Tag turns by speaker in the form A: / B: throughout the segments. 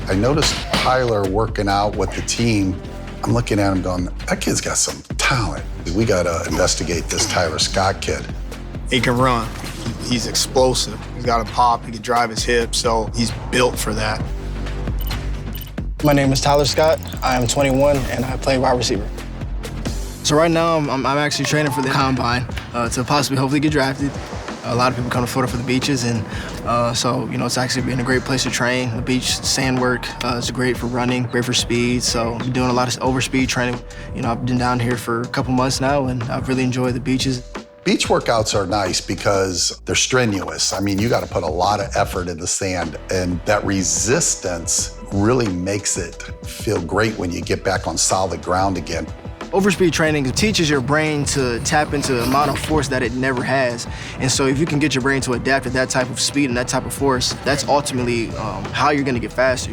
A: I noticed Tyler working out with the team. I'm looking at him going, that kid's got some talent. We got to investigate this Tyler Scott kid.
B: He can run. He's explosive. He's got a pop. He can drive his hips, so he's built for that.
C: My name is Tyler Scott. I am 21, and I play wide receiver. So right now, I'm actually training for the combine to possibly hopefully get drafted. A lot of people come to Florida for the beaches, and so, it's actually been a great place to train. The beach, sand work, is great for running, great for speed. So I'm doing a lot of overspeed training. I've been down here for a couple months now, and I've really enjoyed the beaches.
A: Beach workouts are nice because they're strenuous. I mean, you got to put a lot of effort in the sand, and that resistance really makes it feel great when you get back on solid ground again.
C: Overspeed training teaches your brain to tap into an amount of force that it never has. And so if you can get your brain to adapt to that type of speed and that type of force, that's ultimately how you're gonna get faster,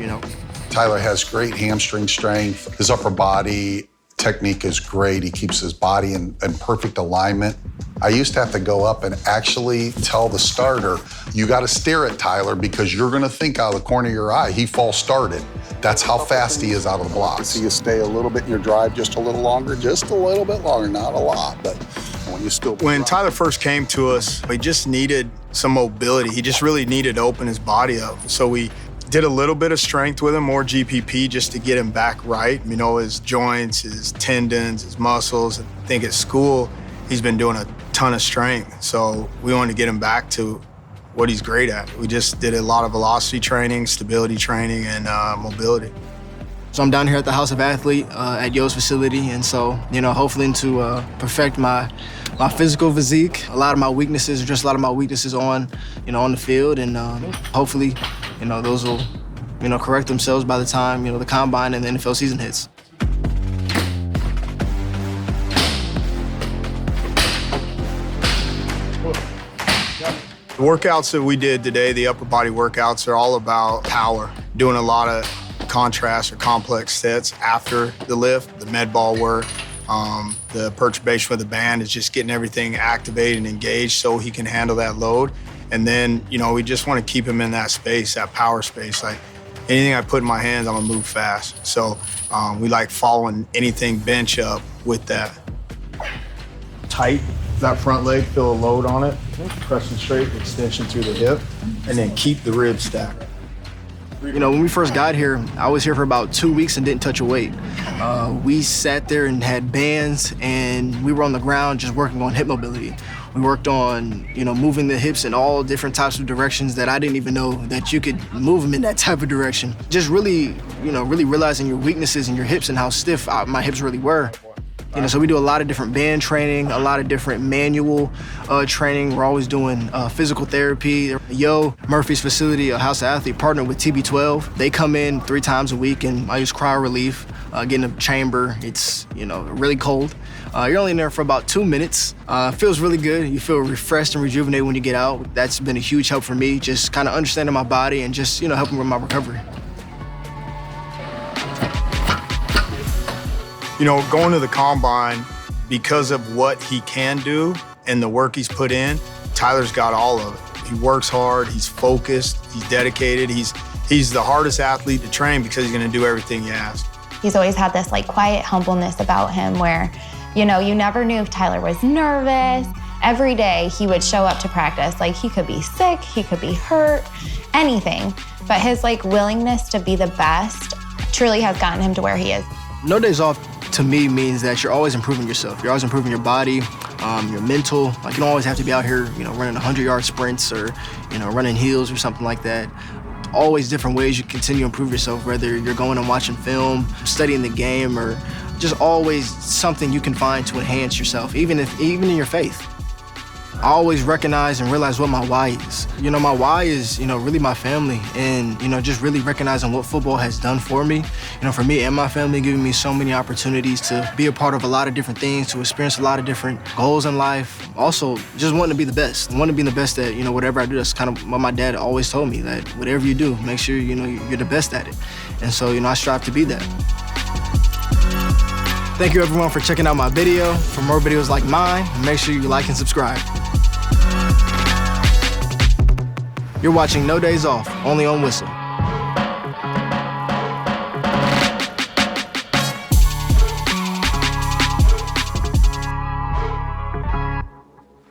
A: Tyler has great hamstring strength. His upper body technique is great. He keeps his body in perfect alignment. I used to have to go up and actually tell the starter, you got to stare at Tyler because you're going to think out of the corner of your eye, he false started. That's how fast he is out of the blocks.
D: So you stay a little bit in your drive just a little longer, just a little bit longer, not a lot, but when you still...
B: When Tyler first came to us, he just needed some mobility. He just really needed to open his body up. So we did a little bit of strength with him, more GPP, just to get him back right. His joints, his tendons, his muscles. I think at school, he's been doing a ton of strength. So we wanted to get him back to what he's great at. We just did a lot of velocity training, stability training, and mobility.
C: So I'm down here at the House of Athlete at Yo's facility, and so, hopefully to perfect my physical physique. A lot of my weaknesses are just a lot of my weaknesses on the field, and hopefully, those will, correct themselves by the time, the combine and the NFL season hits.
B: The workouts that we did today, the upper body workouts, are all about power. Doing a lot of contrast or complex sets after the lift, the med ball work, the perturbation with the band is just getting everything activated and engaged so he can handle that load. And then, we just want to keep him in that space, that power space. Like anything I put in my hands, I'm gonna move fast. So we like following anything bench up with that. Tight, that front leg, feel a load on it. Pressing straight, extension through the hip, and then keep the ribs stacked.
C: When we first got here, I was here for about 2 weeks and didn't touch a weight. We sat there and had bands, and we were on the ground just working on hip mobility. We worked on, moving the hips in all different types of directions that I didn't even know that you could move them in that type of direction. Just really, really realizing your weaknesses in your hips and how stiff my hips really were. So we do a lot of different band training, a lot of different manual training. We're always doing physical therapy. Yo, Murphy's facility, a House of Athlete, partnered with TB12. They come in 3 times a week, and I use cryo relief, get in a chamber. It's, really cold. You're only in there for about 2 minutes. Feels really good. You feel refreshed and rejuvenated when you get out. That's been a huge help for me, just kind of understanding my body and just, helping with my recovery.
B: Going to the combine, because of what he can do and the work he's put in, Tyler's got all of it. He works hard, he's focused, he's dedicated. He's the hardest athlete to train because he's gonna do everything you ask.
E: He's always had this quiet humbleness about him where, you never knew if Tyler was nervous. Every day he would show up to practice. He could be sick, he could be hurt, anything. But his willingness to be the best truly has gotten him to where he is.
C: No days off to me means that you're always improving yourself. You're always improving your body, your mental. You don't always have to be out here, running 100-yard sprints or, running heels or something like that. Always different ways you continue to improve yourself, whether you're going and watching film, studying the game, or just always something you can find to enhance yourself, even in your faith. I always recognize and realize what my why is. My why is, really my family and, just really recognizing what football has done for me. For me and my family, giving me so many opportunities to be a part of a lot of different things, to experience a lot of different goals in life. Also, just wanting to be the best. Wanting to be the best at, whatever I do. That's kind of what my dad always told me, that whatever you do, make sure, you're the best at it. And so, I strive to be that. Thank you everyone for checking out my video. For more videos like mine, make sure you like and subscribe. You're watching No Days Off, only on Whistle.